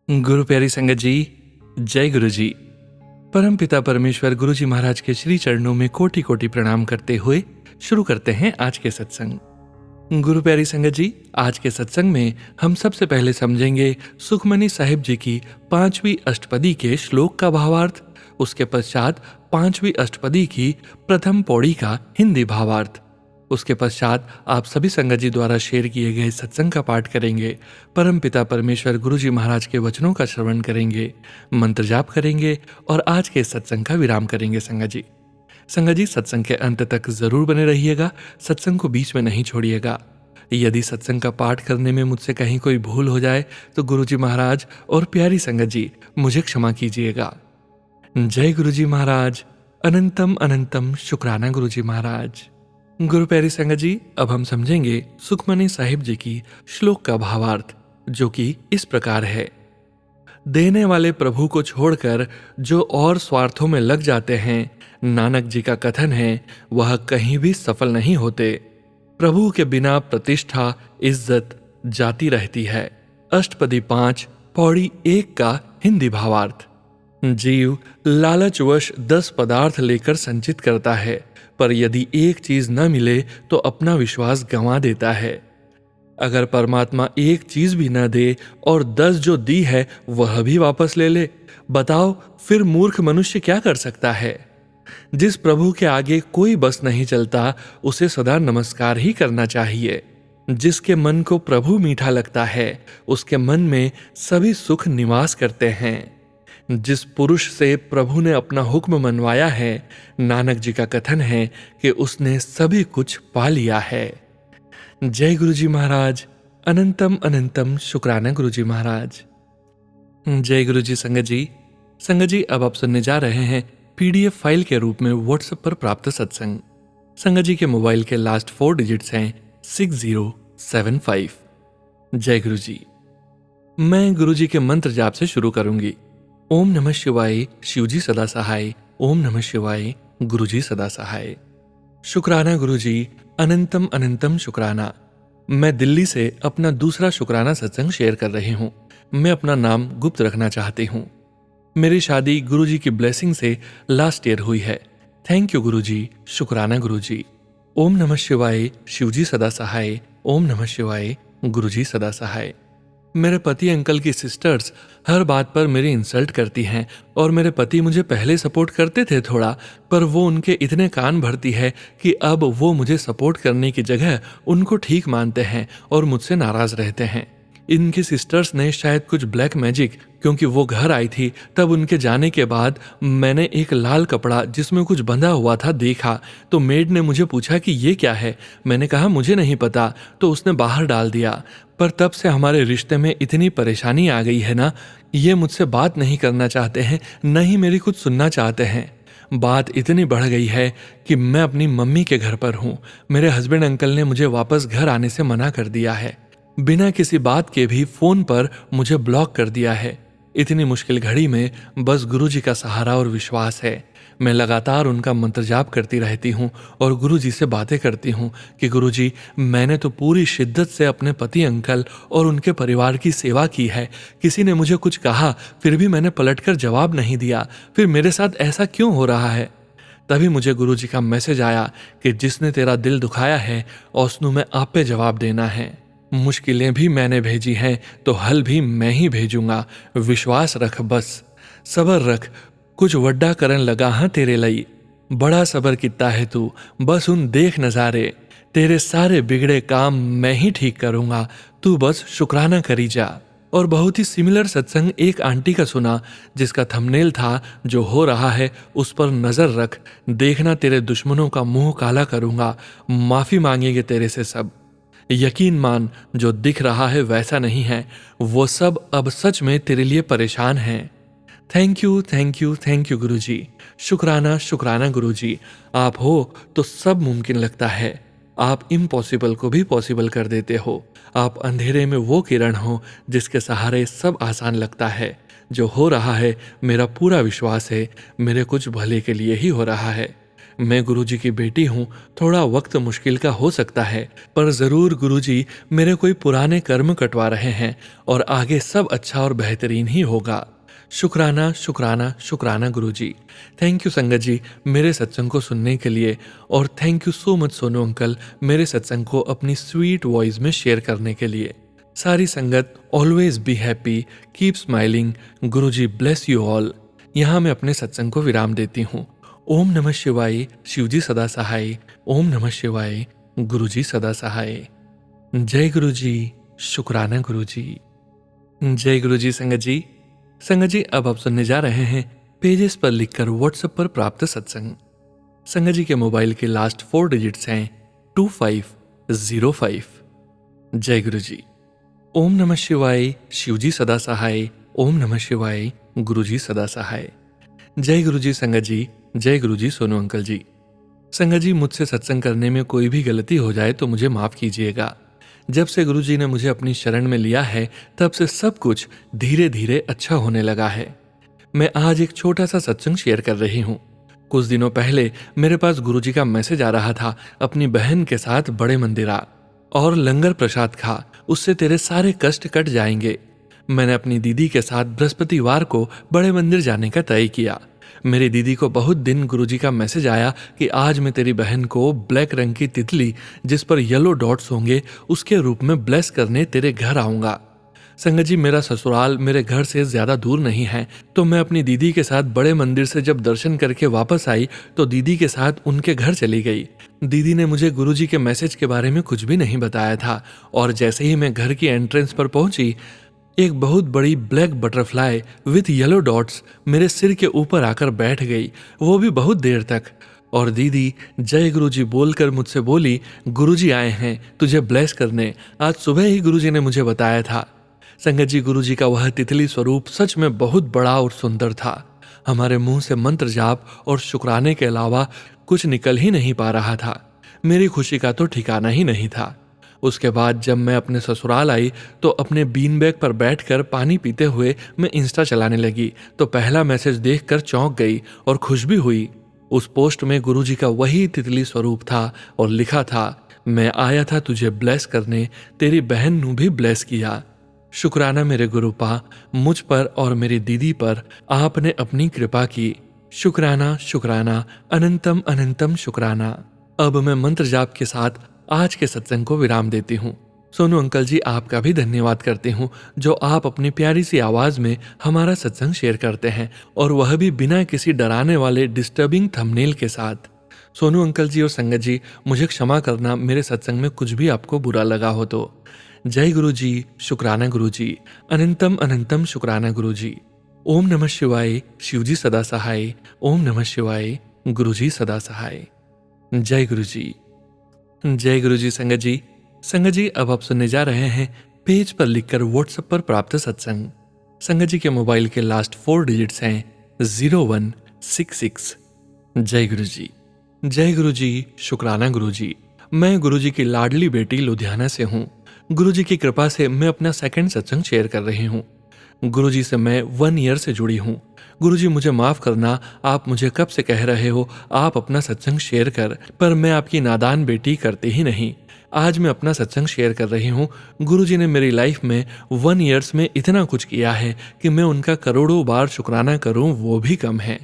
गुरु प्यारी संगत जी, जय गुरु जी। परम पिता परमेश्वर गुरु जी महाराज के श्री चरणों में कोटि कोटि प्रणाम करते हुए शुरू करते हैं आज के सत्संग। गुरु प्यारी संगत जी, आज के सत्संग में हम सबसे पहले समझेंगे सुखमनी साहिब जी की 5वीं अष्टपदी के श्लोक का भावार्थ। उसके पश्चात 5वीं अष्टपदी की प्रथम पौड़ी का हिंदी भावार्थ। उसके पश्चात आप सभी संगत जी द्वारा शेयर किए गए सत्संग का पाठ करेंगे। परम पिता परमेश्वर गुरु जी महाराज के वचनों का श्रवण करेंगे, मंत्र जाप करेंगे और आज के सत्संग का विराम करेंगे। संगत जी सत्संग के अंत तक जरूर बने रहिएगा, सत्संग को बीच में नहीं छोड़िएगा। यदि सत्संग का पाठ करने में मुझसे कहीं कोई भूल हो जाए तो गुरु जी महाराज और प्यारी संगत जी मुझे क्षमा कीजिएगा। जय गुरु जी महाराज। अनंतम अनंतम शुक्राना गुरु जी महाराज। गुरु प्यारी संगत जी, अब हम समझेंगे सुखमनी साहिब जी की श्लोक का भावार्थ, जो कि इस प्रकार है। देने वाले प्रभु को छोड़कर जो और स्वार्थों में लग जाते हैं, नानक जी का कथन है, वह कहीं भी सफल नहीं होते। प्रभु के बिना प्रतिष्ठा इज्जत जाती रहती है। अष्टपदी 5 पौड़ी 1 का हिंदी भावार्थ। जीव लालचवश 10 पदार्थ लेकर संचित करता है, पर यदि एक चीज न मिले तो अपना विश्वास गंवा देता है। अगर परमात्मा एक चीज भी न दे और 10 जो दी है वह भी वापस ले ले, बताओ फिर मूर्ख मनुष्य क्या कर सकता है। जिस प्रभु के आगे कोई बस नहीं चलता, उसे सदा नमस्कार ही करना चाहिए। जिसके मन को प्रभु मीठा लगता है, उसके मन में सभी सुख निवास करते हैं। जिस पुरुष से प्रभु ने अपना हुक्म मनवाया है, नानक जी का कथन है कि उसने सभी कुछ पा लिया है। जय गुरु जी महाराज। अनंतम अनंतम शुक्राना गुरु जी महाराज। जय गुरु जी। संगत जी अब आप सुनने जा रहे हैं PDF फाइल के रूप में व्हाट्सएप पर प्राप्त सत्संग। संगत जी के मोबाइल के लास्ट 4 डिजिट्स हैं 6075। जय गुरु जी। मैं गुरु जी के मंत्र जाप से शुरू करूंगी। ओम नमः शिवाय, शिवजी सदा सहाय। ओम नमः शिवाय, गुरुजी सदा सहाय। शुक्राना गुरुजी, अनंतम अनंतम शुक्राना। मैं दिल्ली से अपना दूसरा शुक्राना सत्संग शेयर कर रही हूँ। मैं अपना नाम गुप्त रखना चाहती हूँ। मेरी शादी गुरुजी की ब्लेसिंग से लास्ट ईयर हुई है। Thank you Guruji. शुक्राना गुरुजी। ओम नमः शिवाय, शिवजी सदा सहाय। ओम नमः शिवाय, गुरुजी सदा सहाय। मेरे पति अंकल की सिस्टर्स हर बात पर मेरी इंसल्ट करती हैं और मेरे पति मुझे पहले सपोर्ट करते थे थोड़ा, पर वो उनके इतने कान भरती है कि अब वो मुझे सपोर्ट करने की जगह उनको ठीक मानते हैं और मुझसे नाराज रहते हैं। इनकी सिस्टर्स ने शायद कुछ ब्लैक मैजिक, क्योंकि वो घर आई थी तब उनके जाने के बाद मैंने एक लाल कपड़ा जिसमें कुछ बंधा हुआ था देखा, तो मेड ने मुझे पूछा कि ये क्या है। मैंने कहा मुझे नहीं पता, तो उसने बाहर डाल दिया। पर तब से हमारे रिश्ते में इतनी परेशानी आ गई है ना, ये मुझसे बात नहीं करना चाहते हैं, न ही मेरी कुछ सुनना चाहते हैं। बात इतनी बढ़ गई है कि मैं अपनी मम्मी के घर पर हूँ। मेरे हस्बैंड अंकल ने मुझे वापस घर आने से मना कर दिया है। बिना किसी बात के भी फोन पर मुझे ब्लॉक कर दिया है। इतनी मुश्किल घड़ी में बस गुरुजी का सहारा और विश्वास है। मैं लगातार उनका मंत्र जाप करती रहती हूँ और गुरुजी से बातें करती हूँ कि गुरुजी, मैंने तो पूरी शिद्दत से अपने पति अंकल और उनके परिवार की सेवा की है। किसी ने मुझे कुछ कहा फिर भी मैंने पलटकर जवाब नहीं दिया। फिर मेरे साथ ऐसा क्यों हो रहा है। तभी मुझे गुरुजी का मैसेज आया कि जिसने तेरा दिल दुखाया है, औसनू में आप पे जवाब देना है। मुश्किलें भी मैंने भेजी हैं तो हल भी मैं ही भेजूंगा। विश्वास रख, बस सबर रख, कुछ वड्डा करन लगा हाँ तेरे लई। बड़ा सबर किता है तू, बस उन देख नजारे। तेरे सारे बिगड़े काम मैं ही ठीक करूंगा, तू बस शुक्राना करी जा। और बहुत ही सिमिलर सत्संग एक आंटी का सुना, जिसका थंबनेल था, जो हो रहा है उस पर नजर रख, देखना तेरे दुश्मनों का मुंह काला करूंगा, माफी मांगेंगे तेरे से सब। यकीन मान, जो दिख रहा है वैसा नहीं है, वो सब अब सच में तेरे लिए परेशान हैं। Thank you thank you thank you Guruji. शुक्राना शुक्राना गुरुजी। आप हो तो सब मुमकिन लगता है। आप इम्पॉसिबल को भी पॉसिबल कर देते हो। आप अंधेरे में वो किरण हो जिसके सहारे सब आसान लगता है। जो हो रहा है मेरा पूरा विश्वास है मेरे कुछ भले के लिए ही हो रहा है। मैं गुरुजी की बेटी हूँ, थोड़ा वक्त मुश्किल का हो सकता है, पर जरूर गुरुजी मेरे कोई पुराने कर्म कटवा रहे हैं और आगे सब अच्छा और बेहतरीन ही होगा। शुक्राना शुक्राना शुक्राना गुरुजी। थैंक यू संगत जी मेरे सत्संग को सुनने के लिए, और thank you so much Sonu uncle मेरे सत्संग को अपनी स्वीट वॉइस में शेयर करने के लिए। सारी संगत always be happy, keep smiling, Guruji bless you all. यहाँ मैं अपने सत्संग को विराम देती हूँ। ओम नमः शिवाय, शिवजी सदा सहाय। ओम नमः शिवाय, गुरुजी सदा सहाय। जय गुरुजी, शुक्राना गुरुजी। जय गुरुजी संगत जी। संगत जी अब आप सुनने जा रहे हैं पेजेस पर लिखकर व्हाट्सएप पर प्राप्त सत्संग। संगत जी के मोबाइल के लास्ट 4 डिजिट्स हैं 2505। जय गुरुजी। ओम नमः शिवाय, शिवजी सदा सहाय। ओम नमः शिवाय, गुरुजी सदा सहाय। जय गुरुजी संगत जी। जय गुरुजी सोनू अंकल जी। संगत जी मुझसे सत्संग करने में कोई भी गलती हो जाए तो मुझे माफ कीजिएगा। जब से गुरुजी ने मुझे अपनी शरण में लिया है तब से सब कुछ धीरे धीरे अच्छा होने लगा है। मैं आज एक छोटा सा सत्संग शेयर कर रही हूँ। कुछ दिनों पहले मेरे पास गुरुजी का मैसेज आ रहा था, अपनी बहन के साथ बड़े मंदिर आ और लंगर प्रसाद खा, उससे तेरे सारे कष्ट कट जाएंगे। मैंने अपनी दीदी के साथ बृहस्पतिवार को बड़े मंदिर जाने का तय किया। मेरी दीदी को बहुत दिन गुरुजी का मैसेज आया कि आज मैं तेरी बहन को ब्लैक रंग की तितली जिस पर येलो डॉट्स होंगे उसके रूप में ब्लेस करने तेरे घर आऊंगा। संगत जी मेरा ससुराल मेरे घर से ज्यादा दूर नहीं है, तो मैं अपनी दीदी के साथ बड़े मंदिर से जब दर्शन करके वापस आई तो दीदी के साथ उनके घर चली गई। दीदी ने मुझे गुरुजी के मैसेज के बारे में कुछ भी नहीं बताया था, और जैसे ही मैं घर की एंट्रेंस पर पहुंची एक बहुत बड़ी black butterfly with yellow dots मेरे सिर के ऊपर आकर बैठ गई, वो भी बहुत देर तक। और दीदी जय गुरुजी बोलकर मुझसे बोली, गुरुजी आए हैं तुझे ब्लेस करने, आज सुबह ही गुरुजी ने मुझे बताया था। संगत जी गुरुजी का वह तितली स्वरूप सच में बहुत बड़ा और सुंदर था। हमारे मुंह से मंत्र जाप और शुक्राने के अलावा कुछ निकल ही नहीं पा रहा था। मेरी खुशी का तो ठिकाना ही नहीं था। उसके बाद जब मैं अपने ससुराल आई तो अपने बीन बैग पर बैठकर पानी पीते हुए मैं इंस्टा चलाने लगी तो पहला मैसेज देखकर चौंक गई और खुश भी हुई। उस पोस्ट में गुरुजी का वही तितली स्वरूप था और लिखा था, मैं आया था तुझे ब्लेस करने, तेरी बहन नू भी ब्लेस किया। शुक्राना मेरे गुरुपा, मुझ पर और मेरी दीदी पर आपने अपनी कृपा की। शुक्राना शुक्राना अनंतम अनंतम शुक्राना। अब मैं मंत्र जाप के साथ आज के सत्संग को विराम देती हूँ। सोनू अंकल जी आपका भी धन्यवाद करती हूँ जो आप अपनी प्यारी सी आवाज में हमारा सत्संग शेयर करते हैं, और वह भी बिना किसी डराने वाले डिस्टर्बिंग थंबनेल के साथ। सोनू अंकल जी और संगत जी मुझे क्षमा करना मेरे सत्संग में कुछ भी आपको बुरा लगा हो तो। जय गुरु जी, शुक्राना गुरु जी, अनंतम अनंतम शुक्राना गुरु जी। ओम नमः शिवाय, शिवजी सदा सहाय। ओम नमः शिवाय, गुरुजी सदा सहाय। जय गुरु जी। जय गुरु जी संगत जी। संगत जी अब आप सुनने जा रहे हैं पेज पर लिखकर व्हाट्सएप पर प्राप्त सत्संग। संगत जी के मोबाइल के लास्ट 4 डिजिट्स हैं 0166। जय गुरु जी। जय गुरु जी, शुक्राना गुरु जी। मैं गुरु जी की लाडली बेटी लुधियाना से हूँ। गुरु जी की कृपा से मैं अपना सेकंड सत्संग शेयर कर रही हूँ। गुरु जी से मैं 1 ईयर से जुड़ी हूँ। गुरु जी मुझे माफ करना, आप मुझे कब से कह रहे हो आप अपना सत्संग शेयर कर, पर मैं आपकी नादान बेटी करती ही नहीं। आज मैं अपना सत्संग शेयर कर रही हूँ। गुरु जी ने मेरी लाइफ में 1 ईयर्स में इतना कुछ किया है कि मैं उनका करोड़ों बार शुक्राना करूँ वो भी कम है।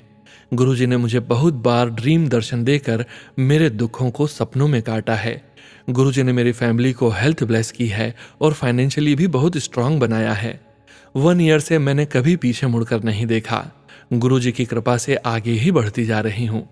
गुरु जी ने मुझे बहुत बार ड्रीम दर्शन देकर मेरे दुखों को सपनों में काटा है। गुरु जी ने मेरी फैमिली को हेल्थ ब्लेस की है और फाइनेंशियली भी बहुत स्ट्रांग बनाया है। 1 ईयर से मैंने कभी पीछे मुड़कर नहीं देखा। गुरु जी की कृपा से आगे ही बढ़ती जा रही हूँ।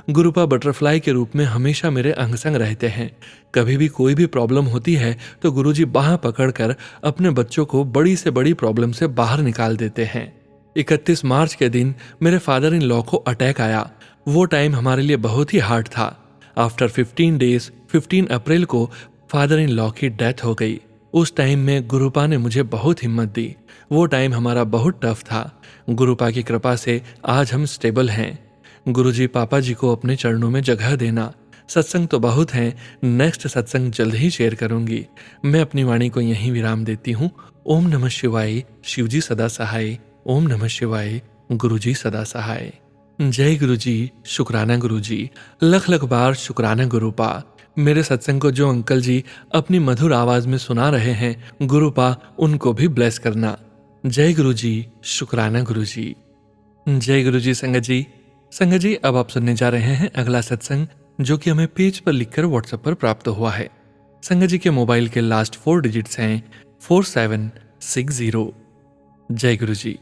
गुरुपा बटरफ्लाई के रूप में हमेशा मेरे अंग संग रहते हैं। कभी भी कोई भी प्रॉब्लम होती है तो गुरु जी बाह पकड़कर अपने बच्चों को बड़ी से बड़ी प्रॉब्लम से बाहर निकाल देते हैं। 31 मार्च के दिन मेरे फादर इन लॉ को अटैक आया। वो टाइम हमारे लिए बहुत ही हार्ड था। आफ्टर 15 डेज 15 अप्रैल को फादर इन लॉ की डेथ हो गई। उस टाइम में गुरुपा ने मुझे बहुत हिम्मत दी। वो टाइम हमारा बहुत टफ था। गुरुपा की कृपा से आज हम स्टेबल हैं। गुरुजी पापा जी को अपने चरणों में जगह देना। सत्संग तो बहुत हैं, नेक्स्ट सत्संग जल्द ही शेयर करूंगी। मैं अपनी वाणी को यहीं विराम देती हूँ। ओम नमः शिवाय, शिवजी सदा सहाय। ओम नमः शिवाय, गुरुजी सदा सहाय। जय गुरु जी, शुक्राना गुरु जी, लख लख बार शुक्राना गुरुपा। मेरे सत्संग को जो अंकल जी अपनी मधुर आवाज में सुना रहे हैं, गुरुपा उनको भी ब्लेस करना। जय गुरु जी, शुक्राना गुरु जी। जय गुरु जी संगत जी। संगत जी, अब आप सुनने जा रहे हैं अगला सत्संग, जो कि हमें पेज पर लिखकर व्हाट्सएप पर प्राप्त हुआ है। संगत जी के मोबाइल के लास्ट 4 डिजिट्स हैं 4760। जय गुरु जी।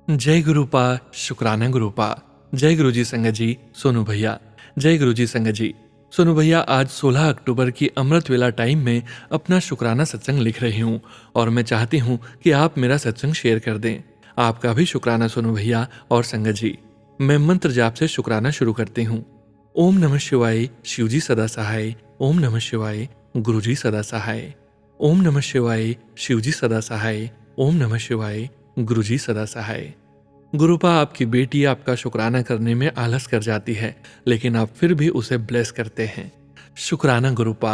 जय गुरुपा, शुक्राना गुरुपा। जय गुरु जी संगत जी, सोनू भैया। जय गुरु जी संगत जी। सोनू भैया, आज 16 अक्टूबर की अमृत वेला टाइम में अपना शुक्राना सत्संग लिख रही हूँ और मैं चाहती हूँ कि आप मेरा सत्संग शेयर कर दें। आपका भी शुक्राना सोनू भैया और संगत जी। मैं मंत्र जाप से शुक्राना शुरू करती हूँ। ओम नमः शिवाय, शिवजी सदा सहाय। ओम नमः शिवाय, गुरुजी सदा सहाय। ओम नमः शिवाय, शिवजी सदा सहाय। ओम नमः शिवाय, गुरुजी सदा सहाय। गुरुपा, आपकी बेटी आपका शुक्राना करने में आलस कर जाती है, लेकिन आप फिर भी उसे ब्लेस करते हैं। शुक्राना गुरुपा।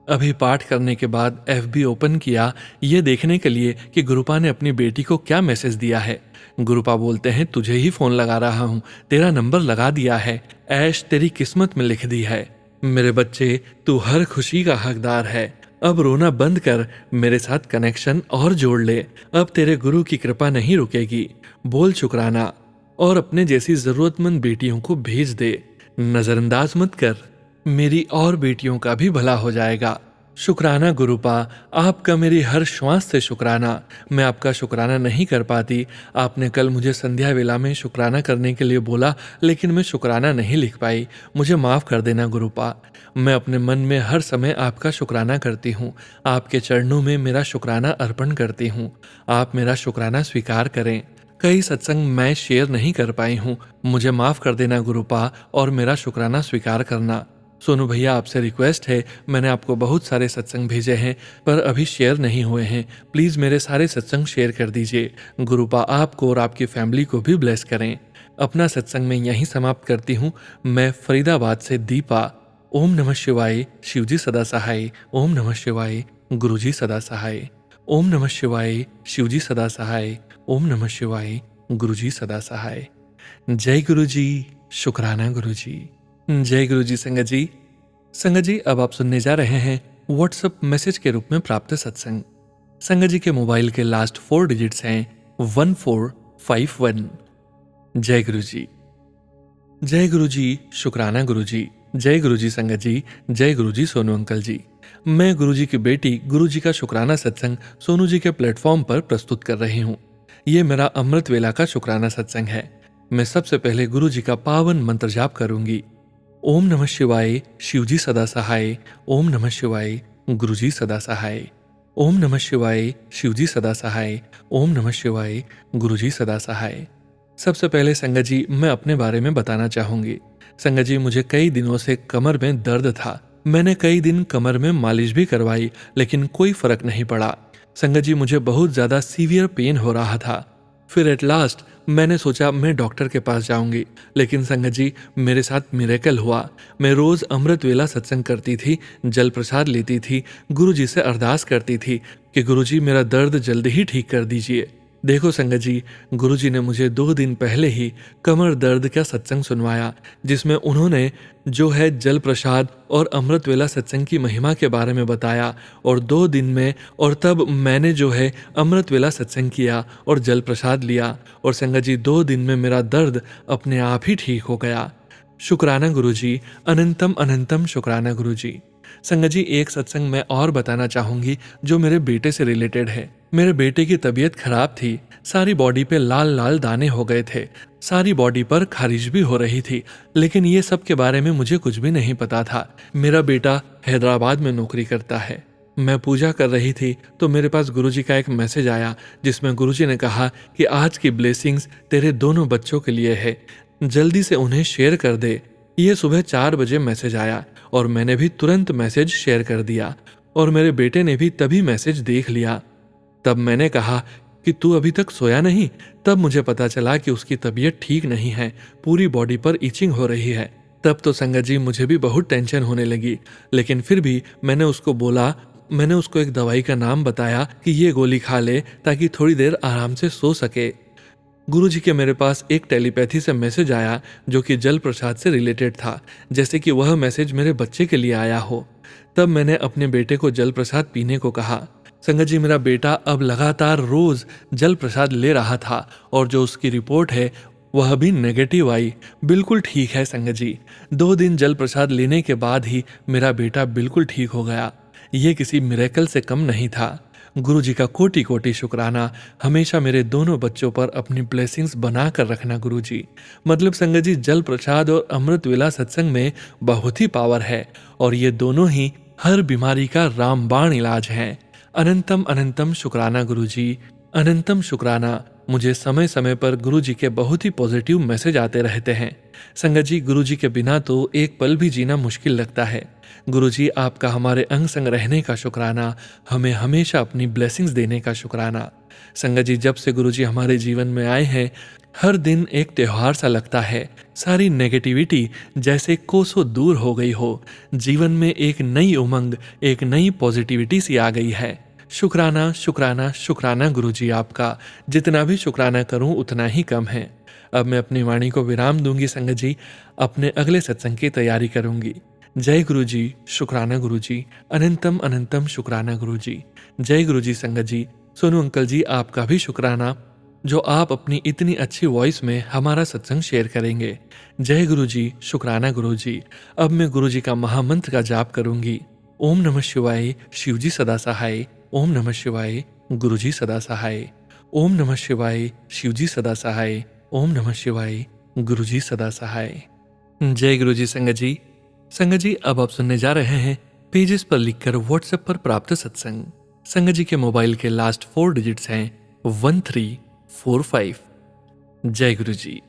अभी पाठ करने के बाद FB ओपन किया ये देखने के लिए कि गुरुपा ने अपनी बेटी को क्या मैसेज दिया है। गुरुपा बोलते हैं, तुझे ही फोन लगा रहा हूँ, तेरा नंबर लगा दिया है, ऐश तेरी किस्मत में लिख दी है। मेरे बच्चे, तू हर खुशी का हकदार है। अब रोना बंद कर, मेरे साथ कनेक्शन और जोड़ ले। अब तेरे गुरु की कृपा नहीं रुकेगी। बोल शुक्राना और अपने जैसी जरूरतमंद बेटियों को भेज दे। नजरअंदाज मत कर, मेरी और बेटियों का भी भला हो जाएगा। शुक्राना गुरुपा, आपका मेरी हर श्वास से शुक्राना। मैं आपका शुक्राना नहीं कर पाती। आपने कल मुझे संध्या वेला में शुक्राना करने के लिए बोला, लेकिन मैं शुक्राना नहीं लिख पाई। मुझे माफ कर देना गुरुपा। मैं अपने मन में हर समय आपका शुक्राना करती हूँ। आपके चरणों में मेरा शुक्राना अर्पण करती हूँ। आप मेरा शुक्राना स्वीकार करें। कई सत्संग मैं शेयर नहीं कर पाई हूँ, मुझे माफ कर देना गुरुपा और मेरा शुक्राना स्वीकार करना। सोनू भैया, आपसे रिक्वेस्ट है, मैंने आपको बहुत सारे सत्संग भेजे हैं पर अभी शेयर नहीं हुए हैं। प्लीज मेरे सारे सत्संग शेयर कर दीजिए। गुरुपा आपको और आपकी फैमिली को भी ब्लेस करें। अपना सत्संग मैं यहीं समाप्त करती हूँ। मैं फरीदाबाद से दीपा। ओम नमः शिवाय, शिवजी सदा सहाय। ओम नमः शिवाय, गुरुजी सदा सहाय। ओम नमः शिवाय, शिवजी सदा सहाय। ओम नमः शिवाय, गुरुजी सदा सहाय। जय गुरु जी, शुक्राना गुरु जी। जय गुरु जी संगत जी। संगत जी, अब आप सुनने जा रहे हैं व्हाट्सएप मैसेज के रूप में प्राप्त सत्संग। संगत जी के मोबाइल के लास्ट 4 डिजिट्स हैं 1451। जय गुरु जी। जय गुरु जी, शुक्राना गुरु जी। जय गुरु जी संगत जी। जय गुरु जी सोनू अंकल जी। मैं गुरु जी की बेटी गुरु जी का शुक्राना सत्संग सोनू जी के प्लेटफॉर्म पर प्रस्तुत कर रही हूँ। ये मेरा अमृत वेला का शुक्राना सत्संग है। मैं सबसे पहले गुरु जी का पावन मंत्र जाप करूंगी। ओम नमः शिवाय, शिवजी सदा सहाय। ओम नमः शिवाय, गुरुजी सदा सहाय। ओम नमः शिवाय, शिवजी सदा सहाय। ओम नमः शिवाय, गुरुजी सदा सहाय। सबसे पहले संगत जी, मैं अपने बारे में बताना चाहूंगी। संगत जी, मुझे कई दिनों से कमर में दर्द था। मैंने कई दिन कमर में मालिश भी करवाई, लेकिन कोई फर्क नहीं पड़ा। संगत जी, मुझे बहुत ज्यादा सीवियर पेन हो रहा था। फिर एट लास्ट मैंने सोचा मैं डॉक्टर के पास जाऊंगी, लेकिन संगत जी, मेरे साथ मिरेकल हुआ। मैं रोज अमृत वेला सत्संग करती थी, जल प्रसाद लेती थी, गुरु जी से अरदास करती थी कि गुरु जी मेरा दर्द जल्द ही ठीक कर दीजिए। देखो संगत जी, गुरु जी ने मुझे 2 दिन पहले ही कमर दर्द का सत्संग सुनवाया, जिसमें उन्होंने जो है जल प्रसाद और अमृत वेला सत्संग की महिमा के बारे में बताया। और 2 दिन में और तब मैंने जो है अमृत वेला सत्संग किया और जल प्रसाद लिया, और संगत जी 2 दिन में मेरा दर्द अपने आप ही ठीक हो गया। शुक्राना गुरु जी, अनंतम अनंतम शुक्राना गुरु जी। संगत जी, एक सत्संग मैं और बताना चाहूंगी जो मेरे बेटे से रिलेटेड है। मेरे बेटे की तबीयत खराब थी, सारी बॉडी पे लाल लाल दाने हो गए थे, सारी बॉडी पर खारिश भी हो रही थी, लेकिन ये सब के बारे में मुझे कुछ भी नहीं पता था। मेरा बेटा हैदराबाद में नौकरी करता है। मैं पूजा कर रही थी तो मेरे पास गुरुजी का एक मैसेज आया, जिसमें गुरुजी ने कहा कि आज की ब्लेसिंग्स तेरे दोनों बच्चों के लिए है, जल्दी से उन्हें शेयर कर दे। ये सुबह 4 बजे मैसेज आया और मैंने भी तुरंत मैसेज शेयर कर दिया, और मेरे बेटे ने भी तभी मैसेज देख लिया। तब मैंने कहा कि तू अभी तक सोया नहीं? तब मुझे पता चला कि उसकी तबीयत ठीक नहीं है, पूरी बॉडी पर इचिंग हो रही है। तब तो संगत जी मुझे भी बहुत टेंशन होने लगी, लेकिन फिर भी मैंने उसको एक दवाई का नाम बताया कि ये गोली खा ले ताकि थोड़ी देर आराम से सो सके। गुरुजी के मेरे पास एक टेलीपैथी से मैसेज आया जो कि जल प्रसाद से रिलेटेड था, जैसे कि वह मैसेज मेरे बच्चे के लिए आया हो। तब मैंने अपने बेटे को जल प्रसाद पीने को कहा। संगत जी, मेरा बेटा अब लगातार रोज जल प्रसाद ले रहा था और जो उसकी रिपोर्ट है वह भी नेगेटिव आई। बिल्कुल ठीक है संगत जी, 2 दिन जल प्रसाद लेने के बाद ही मेरा बेटा बिल्कुल ठीक हो गया। ये किसी मिरेकल से कम नहीं था। गुरुजी का कोटि कोटि शुक्राना। हमेशा मेरे दोनों बच्चों पर अपनी ब्लेसिंग्स बना कर रखना गुरुजी। मतलब संगत जी, जल प्रसाद और अमृत वेला सत्संग में बहुत ही पावर है और ये दोनों ही हर बीमारी का रामबाण इलाज है। अनंतम अनंतम शुक्राना गुरुजी, अनंतम शुक्राना। मुझे समय समय पर गुरुजी के बहुत ही पॉजिटिव मैसेज आते रहते हैं। संगत जी, गुरुजी के बिना तो एक पल भी जीना मुश्किल लगता है। गुरुजी, आपका हमारे अंग संग रहने का शुक्राना, हमें हमेशा अपनी ब्लेसिंग्स देने का शुक्राना। संगत जी, जब से गुरुजी हमारे जीवन में आए हैं, हर दिन एक त्योहार सा लगता है। सारी नेगेटिविटी जैसे कोसों दूर हो गई हो। जीवन में एक नई उमंग, एक नई पॉजिटिविटी सी आ गई है। शुक्राना शुक्राना शुक्राना गुरुजी आपका। जितना भी शुक्राना करूं उतना ही कम है। अब मैं अपनी वाणी को विराम दूंगी संगत जी, अपने अगले सत्संग की तैयारी करूंगी। जय गुरुजी, शुक्राना गुरुजी, अनंतम अनंतम शुक्राना गुरुजी। जय गुरुजी संगत जी। सोनू अंकल जी, आपका भी शुक्राना जो आप अपनी इतनी अच्छी वॉइस में हमारा सत्संग शेयर करेंगे। जय गुरुजी, शुक्राना गुरुजी। अब मैं गुरुजी का महामंत्र का जाप करूंगी। ओम नमः शिवाय, शिवजी सदा सहाय। ओम नमः शिवाय, गुरुजी सदा सहाय। ओम नमः शिवाय, शिवजी सदा सहाय। ओम नमः शिवाय, गुरुजी सदा सहाय। जय गुरुजी संगत जी। संगत जी, अब आप सुनने जा रहे हैं पेजेस पर लिखकर व्हाट्सएप पर प्राप्त सत्संग। संगत जी के मोबाइल के लास्ट 4 डिजिट्स हैं 1345। जय गुरुजी,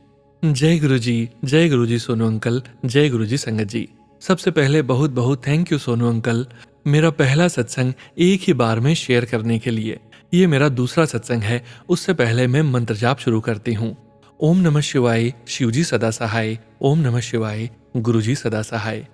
जय गुरुजी, जय गुरुजी सोनू अंकल, जय गुरुजी संगत जी। सबसे पहले बहुत बहुत थैंक यू सोनू अंकल, मेरा पहला सत्संग एक ही बार में शेयर करने के लिए। ये मेरा दूसरा सत्संग है। उससे पहले मैं मंत्र जाप शुरू करती हूँ। ओम नमः शिवाय, शिवजी सदा सहाय। ओम नमः शिवाय, गुरुजी सदा सहाय।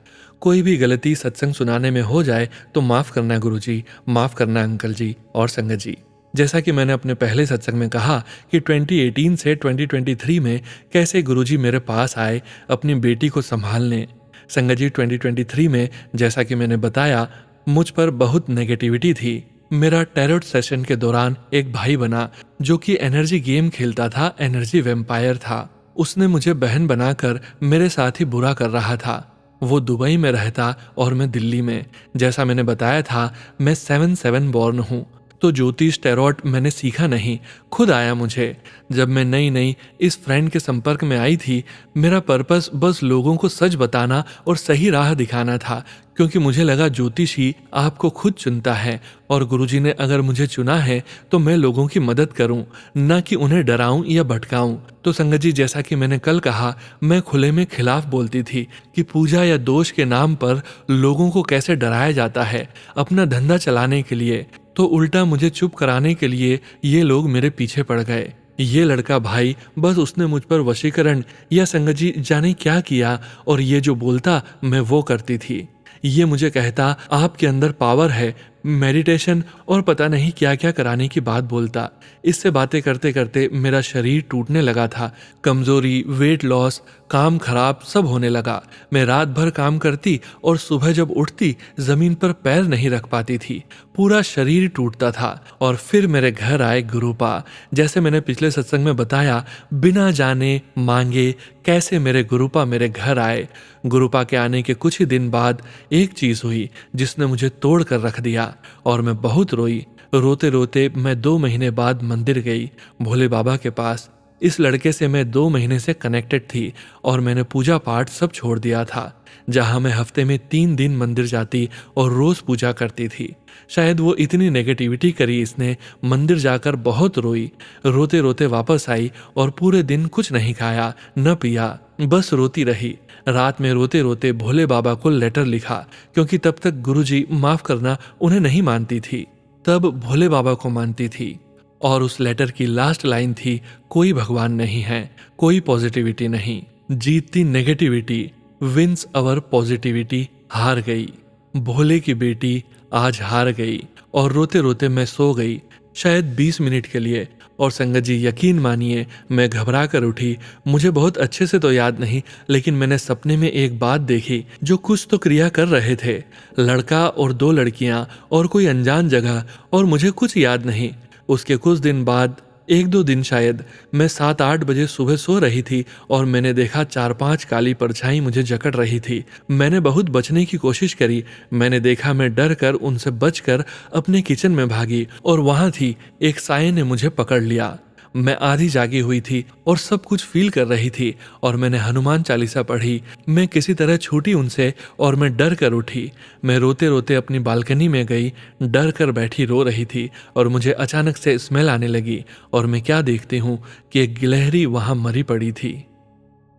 कोई भी गलती सत्संग सुनाने में हो जाए तो माफ करना गुरुजी, माफ करना अंकल जी और संगत जी। जैसा कि मैंने अपने पहले सत्संग में कहा कि 2018 से 2023 में कैसे गुरुजी मेरे पास आए अपनी बेटी को संभालने। संगत जी, 2023 में जैसा कि मैंने बताया, मुझ पर बहुत नेगेटिविटी थी। मेरा टैरोट सेशन के दौरान एक भाई बना जो कि एनर्जी गेम खेलता था, एनर्जी वेम्पायर था। उसने मुझे बहन बनाकर मेरे साथ ही बुरा कर रहा था। वो दुबई में रहता और मैं दिल्ली में। जैसा मैंने बताया था, मैं 7/7 बॉर्न हूँ, तो ज्योतिष टैरोट मैंने सीखा नहीं, खुद आया मुझे। जब मैं नई नई इस फ्रेंड के संपर्क में आई थी, मेरा पर्पस बस लोगों को सच बताना और सही राह दिखाना था, क्योंकि मुझे लगा ज्योतिष ही आपको खुद चुनता है और गुरुजी ने अगर मुझे चुना है तो मैं लोगों की मदद करूं, न कि उन्हें डराऊं या भटकाऊं। तो संगत जी, जैसा कि मैंने कल कहा, मैं खुले में खिलाफ बोलती थी कि पूजा या दोष के नाम पर लोगों को कैसे डराया जाता है अपना धंधा चलाने के लिए। तो उल्टा मुझे चुप कराने के लिए ये लोग मेरे पीछे पड़ गए। ये लड़का भाई, बस उसने मुझ पर वशीकरण या संगत जी जाने क्या किया, और ये जो बोलता मैं वो करती थी। ये मुझे कहता आपके अंदर पावर है, मेडिटेशन और पता नहीं क्या क्या कराने की बात बोलता। इससे बातें करते करते मेरा शरीर टूटने लगा था। कमजोरी, वेट लॉस, काम खराब सब होने लगा। मैं रात भर काम करती और सुबह जब उठती जमीन पर पैर नहीं रख पाती थी, पूरा शरीर टूटता था। और फिर मेरे घर आए गुरुपा। जैसे मैंने पिछले सत्संग में बताया, बिना जाने मांगे कैसे मेरे गुरुपा मेरे घर आए। गुरुपा के आने के कुछ ही दिन बाद एक चीज हुई जिसने मुझे तोड़ कर रख दिया और मैं बहुत रोई। रोते रोते मैं 2 महीने बाद मंदिर गई, भोले बाबा के पास। इस लड़के से मैं 2 महीने से कनेक्टेड थी और मैंने पूजा पाठ सब छोड़ दिया था। जहां मैं हफ्ते में 3 दिन मंदिर जाती और रोज पूजा करती थी। शायद वो इतनी नेगेटिविटी करी इसने, मंदिर जाकर बहुत रोई। रोते रोते वापस आई और पूरे दिन कुछ नहीं खाया न पिया, बस रोती रही। रात में रोते रोते भोले बाबा को लेटर लिखा, क्योंकि तब तक गुरुजी माफ करना उन्हें नहीं मानती थी, तब भोले बाबा को मानती थी। और उस लेटर की लास्ट लाइन थी, कोई भगवान नहीं है, कोई पॉजिटिविटी नहीं, जीतती नेगेटिविटी विंस अवर पॉजिटिविटी। हार गई, भोले की बेटी आज हार गई। और रोते रोते मैं सो गई, शायद 20 मिनट के लिए, और संगत जी यकीन मानिए मैं घबरा कर उठी। मुझे बहुत अच्छे से तो याद नहीं, लेकिन मैंने सपने में एक बात देखी जो कुछ तो क्रिया कर रहे थे। लड़का और दो लड़कियां और कोई अनजान जगह, और मुझे कुछ याद नहीं। उसके कुछ दिन बाद, एक दो दिन शायद, मैं 7-8 बजे सुबह सो रही थी और मैंने देखा 4-5 काली परछाई मुझे जकड़ रही थी। मैंने बहुत बचने की कोशिश करी। मैंने देखा, मैं डर कर उनसे बचकर अपने किचन में भागी और वहां थी, एक साये ने मुझे पकड़ लिया। मैं आधी जागी हुई थी और सब कुछ फील कर रही थी और मैंने हनुमान चालीसा पढ़ी। मैं किसी तरह छूटी उनसे और मैं डर कर उठी। मैं रोते रोते अपनी बालकनी में गई, डर कर बैठी रो रही थी और मुझे अचानक से स्मेल आने लगी और मैं क्या देखती हूँ कि एक गिलहरी वहां मरी पड़ी थी।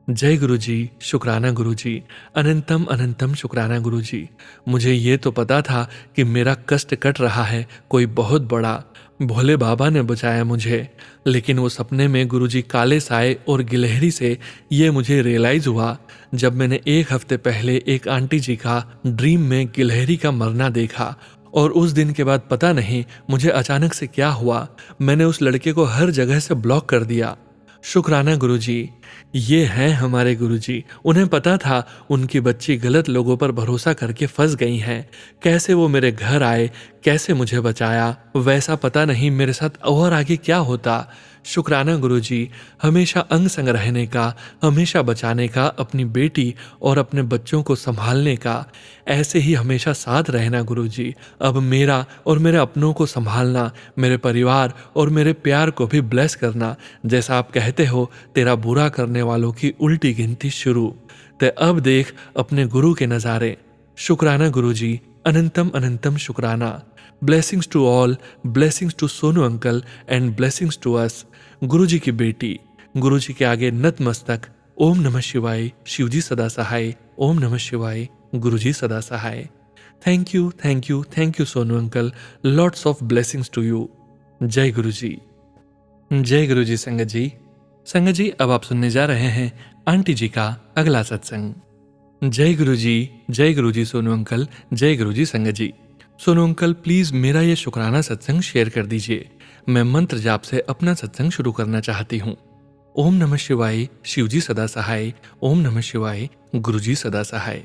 जय गुरुजी, शुक्राना गुरुजी, अनंतम अनंतम शुक्राना गुरुजी। मुझे ये तो पता था कि मेरा कष्ट कट रहा है, कोई बहुत बड़ा। भोले बाबा ने बचाया मुझे। लेकिन वो सपने में गुरुजी काले साए और गिलहरी से ये मुझे रियलाइज हुआ जब मैंने 1 हफ्ते पहले एक आंटी जी का ड्रीम में गिलहरी का मरना देखा। और उस दिन के बाद पता नहीं मुझे अचानक से क्या हुआ, मैंने उस लड़के को हर जगह से ब्लॉक कर दिया। शुक्राना गुरुजी, ये हैं हमारे गुरुजी। उन्हें पता था उनकी बच्ची गलत लोगों पर भरोसा करके फंस गई हैं। कैसे वो मेरे घर आए, कैसे मुझे बचाया, वैसा पता नहीं मेरे साथ और आगे क्या होता। शुक्राना गुरुजी, हमेशा अंग संग रहने का, हमेशा बचाने का, अपनी बेटी और अपने बच्चों को संभालने का, ऐसे ही हमेशा साथ रहना गुरुजी। अब मेरा और मेरे अपनों को संभालना, मेरे परिवार और मेरे प्यार को भी ब्लेस करना। जैसा आप कहते हो, तेरा बुरा करने वालों की उल्टी गिनती शुरू। ते अब देख अपने गुरु के नज़ारे। शुक्राना गुरुजी, अनंतम अनंतम शुक्राना। Blessings to all, blessings to Sonu uncle and blessings to us. Guruji की बेटी, गुरुजी के आगे नतमस्तक। ओम नमः शिवाय, शिवजी सदा सहाय। ओम नमः शिवाय, गुरुजी सदा सहाय। Thank you, thank you, thank you Sonu uncle. Lots of blessings to you. जय गुरुजी। जय गुरुजी संगत जी। संगत जी, अब आप सुनने जा रहे हैं आंटी जी का अगला सत्संग। जय गुरुजी, जय गुरुजी सोनू अंकल, जय गुरुजी संगत जी। सोनू अंकल, प्लीज मेरा ये शुक्राना सत्संग शेयर कर दीजिए। मैं मंत्र जाप से अपना सत्संग शुरू करना चाहती हूँ। ओम नमः शिवाय, शिवजी सदा सहाय। ओम नमः शिवाय, गुरुजी सदा सहाय।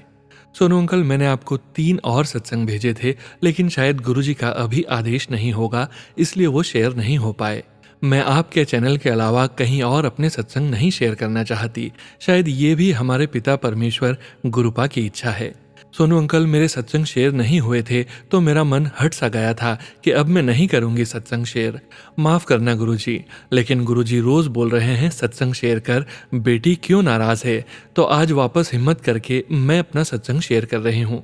सोनू अंकल, मैंने आपको 3 और सत्संग भेजे थे, लेकिन शायद गुरुजी का अभी आदेश नहीं होगा, इसलिए वो शेयर नहीं हो पाए। मैं आपके चैनल के अलावा कहीं और अपने सत्संग नहीं शेयर करना चाहती। शायद ये भी हमारे पिता परमेश्वर गुरुपा की इच्छा है। सोनू अंकल, मेरे सत्संग शेयर नहीं हुए थे तो मेरा मन हट सा गया था कि अब मैं नहीं करूंगी सत्संग शेयर। माफ करना गुरुजी, लेकिन गुरुजी रोज बोल रहे हैं सत्संग शेयर कर, बेटी क्यों नाराज है, तो आज वापस हिम्मत करके मैं अपना सत्संग शेयर कर रही हूँ।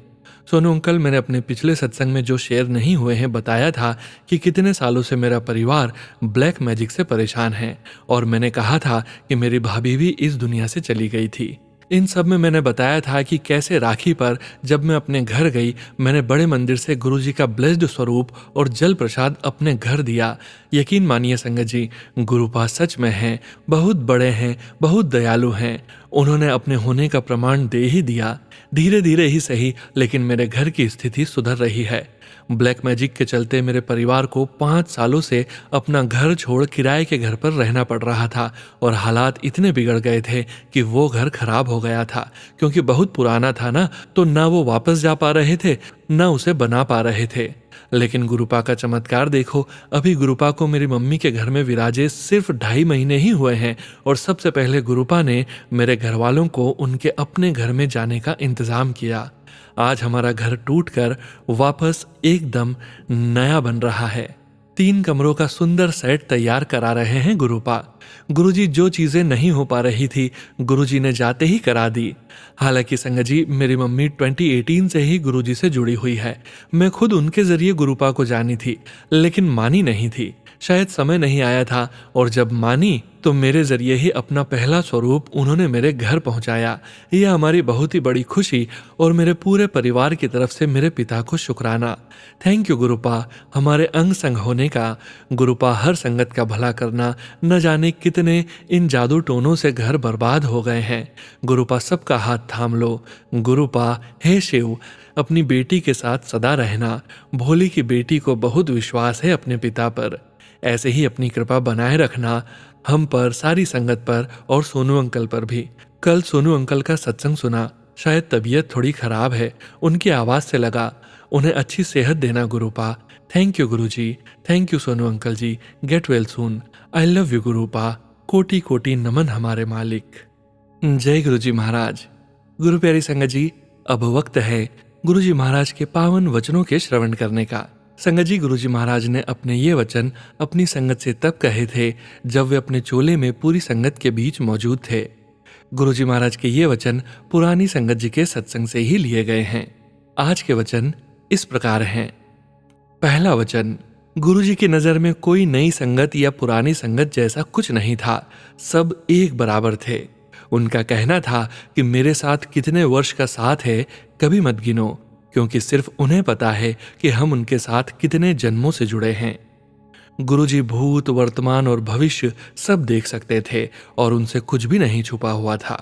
सोनू अंकल, मैंने अपने पिछले सत्संग में जो शेयर नहीं हुए हैं बताया था कि कितने सालों से मेरा परिवार ब्लैक मैजिक से परेशान है, और मैंने कहा था कि मेरी भाभी भी इस दुनिया से चली गई थी। इन सब में मैंने बताया था कि कैसे राखी पर जब मैं अपने घर गई, मैंने बड़े मंदिर से गुरुजी का ब्लेस्ड स्वरूप और जल प्रसाद अपने घर दिया। यकीन मानिए संगत जी, गुरुपा सच में हैं, बहुत बड़े हैं, बहुत दयालु हैं। उन्होंने अपने होने का प्रमाण दे ही दिया। धीरे धीरे ही सही, लेकिन मेरे घर की स्थिति सुधर रही है। ब्लैक मैजिक के चलते मेरे परिवार को 5 सालों से अपना घर छोड़ किराए के घर पर रहना पड़ रहा था, और हालात इतने बिगड़ गए थे कि वो घर खराब हो गया था। क्योंकि बहुत पुराना था ना, तो ना वो वापस जा पा रहे थे, ना उसे बना पा रहे थे। लेकिन गुरुपा का चमत्कार देखो, अभी गुरुपा को मेरी मम्मी के घर में विराजे सिर्फ 2.5 महीने ही हुए हैं, और सबसे पहले गुरुपा ने मेरे घर वालों को उनके अपने घर में जाने का इंतजाम किया। आज हमारा घर टूटकर वापस एकदम नया बन रहा है। 3 कमरों का सुंदर सेट तैयार करा रहे हैं गुरुपा। गुरुजी जो चीजें नहीं हो पा रही थी, गुरुजी ने जाते ही करा दी। हालांकि संगत जी, मेरी मम्मी 2018 से ही गुरुजी से जुड़ी हुई है। मैं खुद उनके जरिए गुरुपा को जानी थी, लेकिन मानी नहीं थी। शायद समय नहीं आया था, और जब मानी तो मेरे जरिए ही अपना पहला स्वरूप उन्होंने मेरे घर पहुंचाया। यह हमारी बहुत ही बड़ी खुशी, और मेरे पूरे परिवार की तरफ से मेरे पिता को शुक्राना। थैंक यू गुरुपा, हमारे अंग संग होने का। गुरुपा हर संगत का भला करना। न जाने कितने इन जादू टोनों से घर बर्बाद हो गए हैं। गुरुपा सबका हाथ थाम लो। गुरुपा, हे शिव, अपनी बेटी के साथ सदा रहना। भोली की बेटी को बहुत विश्वास है अपने पिता पर। ऐसे ही अपनी कृपा बनाए रखना हम पर, सारी संगत पर और सोनू अंकल पर भी। कल सोनू अंकल का सत्संग सुना, शायद तबीयत थोड़ी खराब है, उनकी आवाज से लगा। उन्हें अच्छी सेहत देना गुरुपा। Thank you Guruji, thank you Sonu uncle ji, get well soon. I love you गुरुपा, कोटि कोटि नमन हमारे मालिक। जय गुरुजी महाराज। गुरु प्यारी संगत जी, अब वक्त है गुरुजी महाराज के पावन वचनों के श्रवण करने का। संगत जी, गुरुजी महाराज ने अपने ये वचन अपनी संगत से तब कहे थे जब वे अपने चोले में पूरी संगत के बीच मौजूद थे। गुरुजी महाराज के ये वचन पुरानी संगत जी के सत्संग से ही लिए गए हैं। आज के वचन इस प्रकार हैं। पहला वचन, गुरुजी की नजर में कोई नई संगत या पुरानी संगत जैसा कुछ नहीं था, सब एक बराबर थे। उनका कहना था कि मेरे साथ कितने वर्ष का साथ है कभी मत गिनो, क्योंकि सिर्फ उन्हें पता है कि हम उनके साथ कितने जन्मों से जुड़े हैं। गुरुजी भूत, वर्तमान और भविष्य सब देख सकते थे और उनसे कुछ भी नहीं छुपा हुआ था।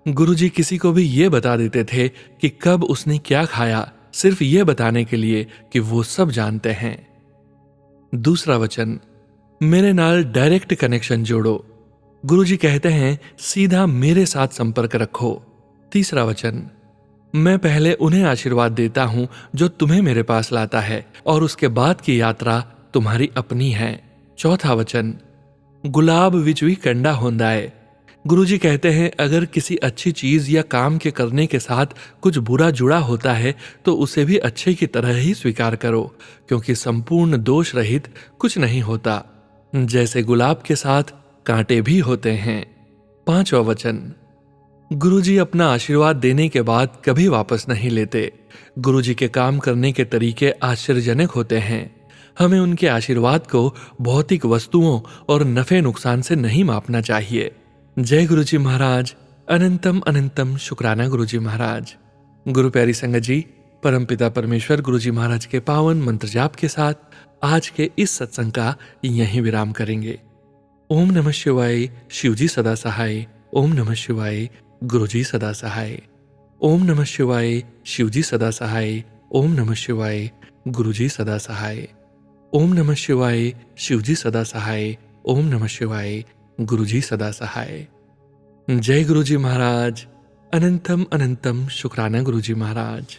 गुरुजी किसी को भी ये बता देते थे कि कब उसने क्या खाया, सिर्फ ये बताने के लिए कि वो सब जानते हैं। दूसरा वचन, मेरे नाल डायरेक्ट कनेक्शन जोड़ो। गुरुजी कहते हैं सीधा मेरे साथ संपर्क रखो। तीसरा वचन, मैं पहले उन्हें आशीर्वाद देता हूं जो तुम्हें मेरे पास लाता है, और उसके बाद की यात्रा तुम्हारी अपनी है। चौथा वचन, गुलाब विच भी कंडा होंदा है। गुरुजी कहते हैं अगर किसी अच्छी चीज या काम के करने के साथ कुछ बुरा जुड़ा होता है तो उसे भी अच्छे की तरह ही स्वीकार करो, क्योंकि संपूर्ण दोष रहित कुछ नहीं होता, जैसे गुलाब के साथ कांटे भी होते हैं। पांचवा वचन, गुरुजी अपना आशीर्वाद देने के बाद कभी वापस नहीं लेते। गुरुजी के काम करने के तरीके आश्चर्यजनक होते हैं। हमें उनके आशीर्वाद को भौतिक वस्तुओं और नफे नुकसान से नहीं मापना चाहिए। जय गुरुजी महाराज। अनंतम अनंतम शुक्राना गुरुजी महाराज। गुरु प्यारी संगत जी, परमपिता परमेश्वर गुरुजी महाराज के पावन मंत्र जाप के साथ आज के इस सत्संग का यहीं विराम करेंगे। ओम नमः शिवाय। शिवजी सदा सहाय। ओम नमः शिवाय। गुरुजी सदा सहाय। ओम नमः शिवाय। शिवजी सदा सहाय। ओम नमः शिवाय। गुरुजी सदा सहाय। ओम नमः शिवाय। शिवजी सदा सहाय। ओम नमः शिवाय। गुरुजी सदा सहाय। जय गुरुजी महाराज। अनंतम अनंतम शुक्राना गुरुजी महाराज।